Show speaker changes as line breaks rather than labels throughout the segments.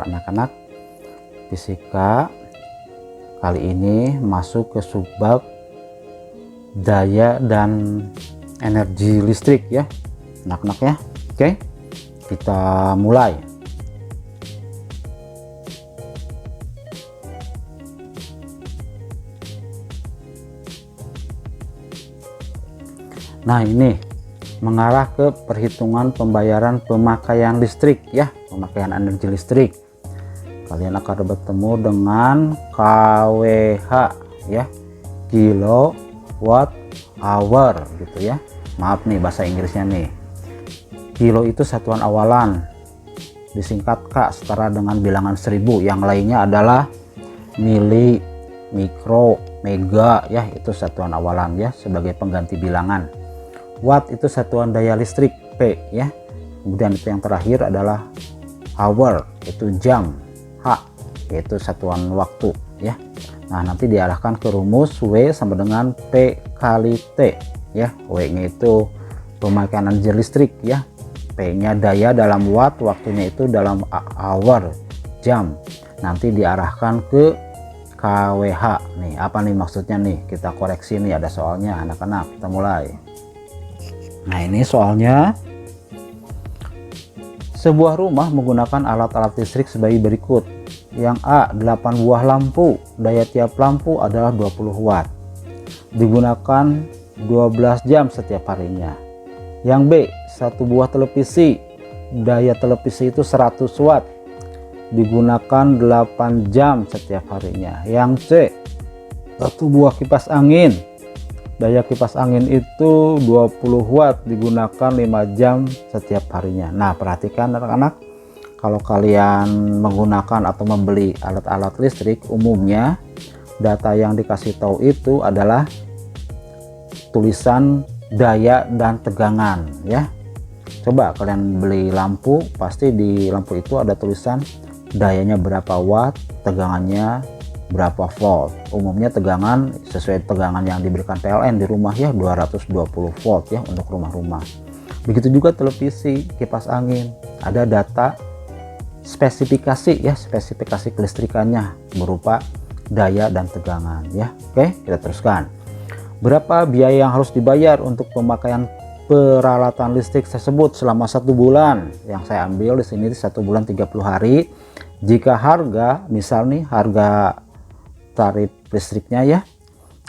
anak-anak. Fisika kali ini masuk ke subbab daya dan energi listrik ya anak-anak ya. Oke, kita mulai. Nah, ini mengarah ke perhitungan pembayaran pemakaian listrik ya, pemakaian energi listrik. Kalian akan bertemu dengan kWh ya, kilowatt hour gitu ya. Maaf nih bahasa Inggrisnya nih. Kilo itu satuan awalan, disingkat K, setara dengan bilangan 1000. Yang lainnya adalah mili, mikro, mega ya, itu satuan awalan ya sebagai pengganti bilangan. Watt itu satuan daya listrik, P ya. Kemudian itu yang terakhir adalah hour, itu jam, H yaitu satuan waktu ya. Nah, nanti diarahkan ke rumus W sama dengan P kali T ya. W nya itu pemakaian energi listrik ya, P nya daya dalam watt, waktunya itu dalam hour, jam. Nanti diarahkan ke kWh. Nih apa nih maksudnya nih, kita koreksi nih, ada soalnya anak-anak. Kita mulai. Nah, ini soalnya. Sebuah rumah menggunakan alat-alat listrik sebagai berikut. Yang A, 8 buah lampu, daya tiap lampu adalah 20 watt. Digunakan 12 jam setiap harinya. Yang B, 1 buah televisi, daya televisi itu 100 watt. Digunakan 8 jam setiap harinya. Yang C, 1 buah kipas angin, daya kipas angin itu 20 watt, digunakan 5 jam setiap harinya. Nah, perhatikan anak-anak, kalau kalian menggunakan atau membeli alat-alat listrik, umumnya data yang dikasih tahu itu adalah tulisan daya dan tegangan ya. Coba kalian beli lampu, pasti di lampu itu ada tulisan dayanya berapa watt, tegangannya berapa volt. Umumnya tegangan sesuai tegangan yang diberikan PLN di rumah ya, 220 volt ya untuk rumah-rumah. Begitu juga televisi, kipas angin, ada data spesifikasi ya, spesifikasi kelistrikannya berupa daya dan tegangan ya. Oke, kita teruskan. Berapa biaya yang harus dibayar untuk pemakaian peralatan listrik tersebut selama 1 bulan? Yang saya ambil di sini 1 bulan 30 hari. Jika harga, misal nih harga tarif listriknya ya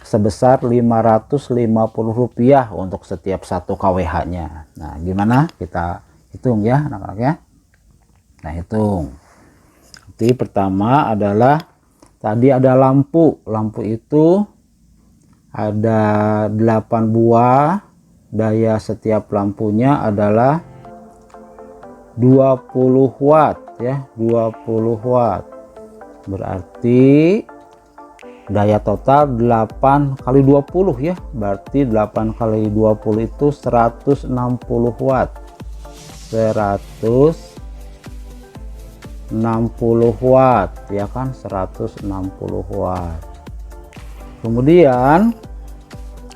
sebesar Rp550 untuk setiap 1 kWh nya. Nah, gimana kita hitung ya anak-anak ya. Nah, hitung. Nanti pertama adalah tadi ada lampu itu ada 8 buah, daya setiap lampunya adalah 20 watt ya, 20 watt. Berarti daya total 8 kali 20 ya, berarti 8 kali 20 itu 160 watt. 160 watt ya kan, 160 watt. Kemudian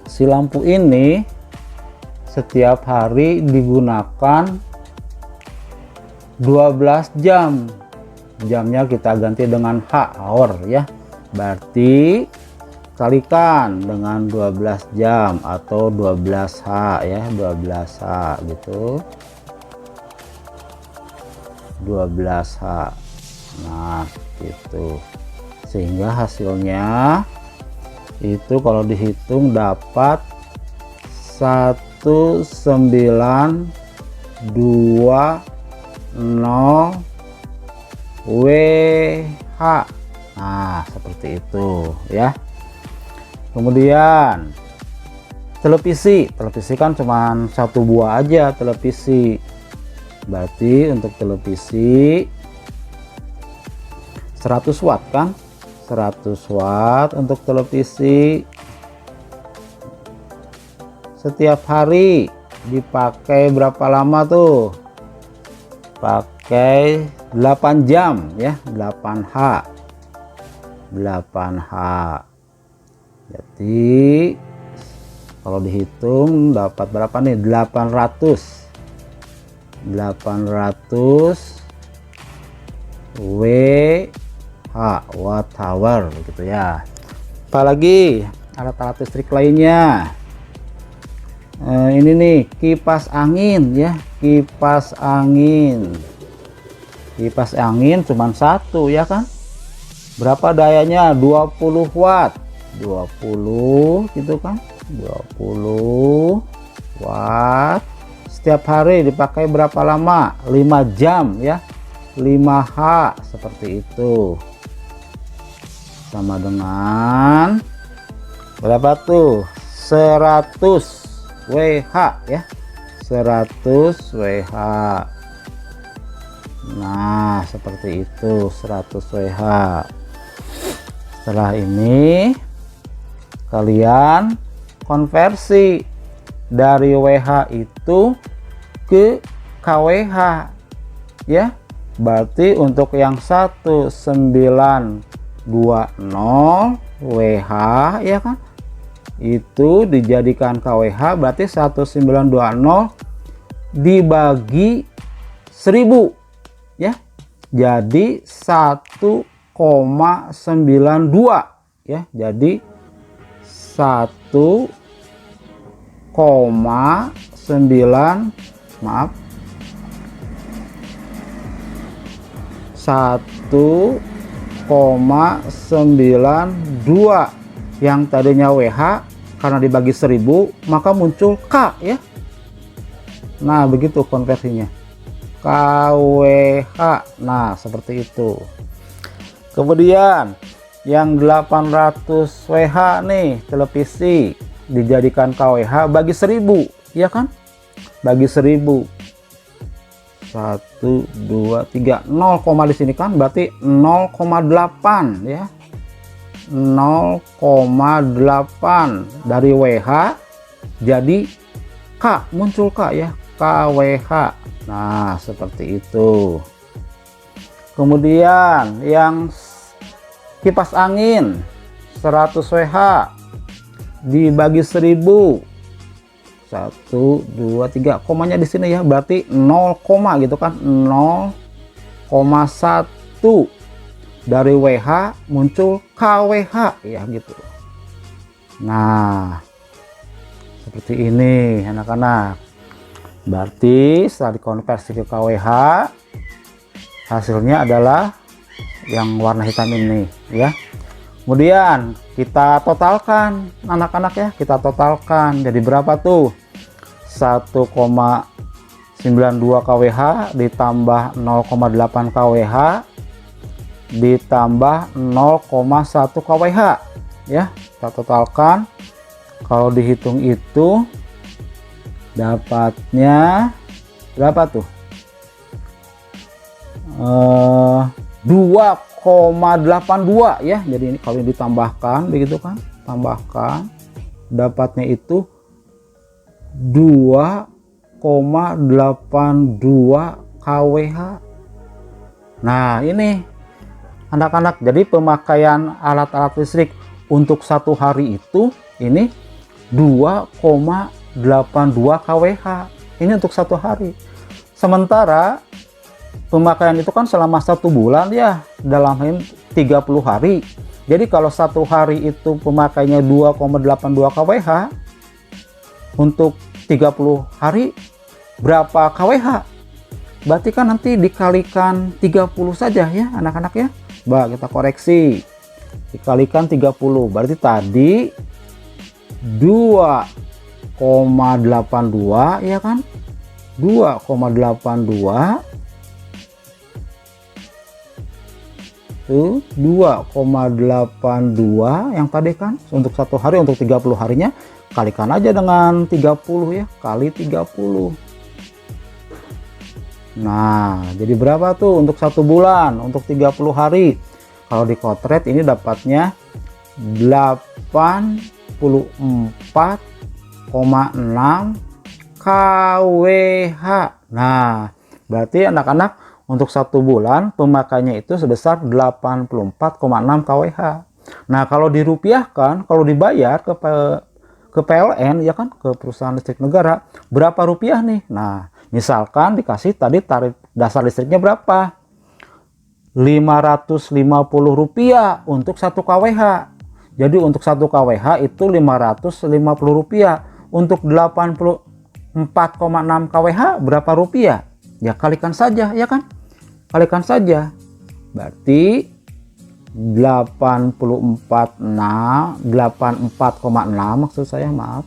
si lampu ini setiap hari digunakan 12 jam. Jamnya kita ganti dengan H, hour ya. Berarti kalikan dengan 12 jam atau 12H ya, 12H gitu. 12H. Nah, gitu. Sehingga hasilnya itu kalau dihitung dapat 1920 WH. Nah, seperti itu ya. Kemudian televisi kan cuman 1 buah aja televisi. Berarti untuk televisi 100 watt kan, 100 watt untuk televisi. Setiap hari dipakai berapa lama tuh? Pakai 8 jam ya, 8H. 8H. Jadi kalau dihitung dapat berapa nih? 800 WH, watt hour gitu ya. Apalagi alat-alat listrik lainnya. Ini nih kipas angin ya, kipas angin cuman satu ya kan. Berapa dayanya? 20 watt, 20 gitu kan, 20 watt. Setiap hari dipakai berapa lama? 5 jam ya, 5H seperti itu, sama dengan berapa tuh? 100 WH ya, 100 WH. Nah seperti itu, 100 WH. Setelah ini kalian konversi dari WH itu ke kWh ya. Berarti untuk yang 1920 WH ya kan, itu dijadikan kWh, berarti 1920 dibagi 1000 ya, jadi 1,92 ya, jadi 1,92 yang tadinya WH, karena dibagi 1000 maka muncul K ya. Nah begitu konversinya, kWh. Nah seperti itu. Kemudian yang 800 WH nih, televisi dijadikan kWh bagi 1000 ya kan, bagi 1000, 1 2 3 0, di sini kan berarti 0,8 ya, 0,8 dari WH jadi K, muncul K ya, kWh. Nah seperti itu. Kemudian yang kipas angin 100 WH dibagi 1000, 1 2 3, komanya di sini ya, berarti 0, gitu kan, 0,1 dari WH muncul kWh ya gitu. Nah seperti ini anak-anak. Berarti setelah dikonversi ke kWh, hasilnya adalah yang warna hitam ini ya. Kemudian kita totalkan anak-anak ya, kita totalkan jadi berapa tuh? 1,92 kWh ditambah 0,8 kWh ditambah 0,1 kWh ya. Kita totalkan, kalau dihitung itu dapatnya berapa tuh? 2,82 ya. Jadi ini kalau ditambahkan begitu kan, tambahkan dapatnya itu 2,82 kWh. Nah ini anak-anak, jadi pemakaian alat-alat listrik untuk satu hari itu ini 2,82 kWh. Ini untuk satu hari. Sementara pemakaian itu kan selama 1 bulan ya, dalam 30 hari. Jadi kalau satu hari itu pemakaiannya 2,82 kWh, untuk 30 hari berapa kWh? Berarti kan nanti dikalikan 30 saja ya anak-anak ya. Bah, kita koreksi, dikalikan 30, berarti tadi 2,82 ya kan, 2,82 tuh, 2,82 yang tadi kan untuk satu hari, untuk 30 harinya kalikan aja dengan 30 ya, kali 30. Nah jadi berapa tuh untuk 1 bulan, untuk 30 hari? Kalau dikotret ini dapatnya 84,6 kWh. Nah berarti anak-anak untuk 1 bulan pemakaiannya itu sebesar 84,6 kWh. Nah kalau dirupiahkan, kalau dibayar ke PLN ya kan, ke perusahaan listrik negara, berapa rupiah nih? Nah misalkan dikasih tadi tarif dasar listriknya berapa, Rp550 untuk 1 kWh. Jadi untuk 1 kWh itu Rp550. Untuk 84,6 kWh berapa rupiah? Ya kalikan saja, ya kan? Kalikan saja. Berarti 84,6 maksud saya, maaf,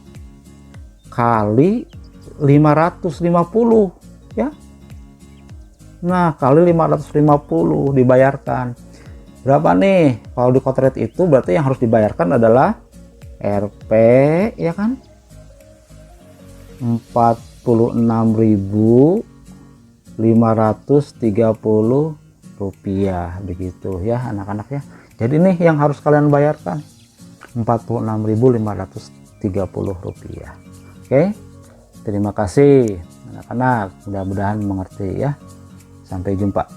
kali 550 ya. Nah, kali 550 dibayarkan. Berapa nih? Kalau di Kotret itu berarti yang harus dibayarkan adalah Rp, ya kan? Rp46.530 begitu ya anak-anak ya. Jadi ini yang harus kalian bayarkan, Rp46.530. Oke, terima kasih anak-anak, mudah-mudahan mengerti ya. Sampai jumpa.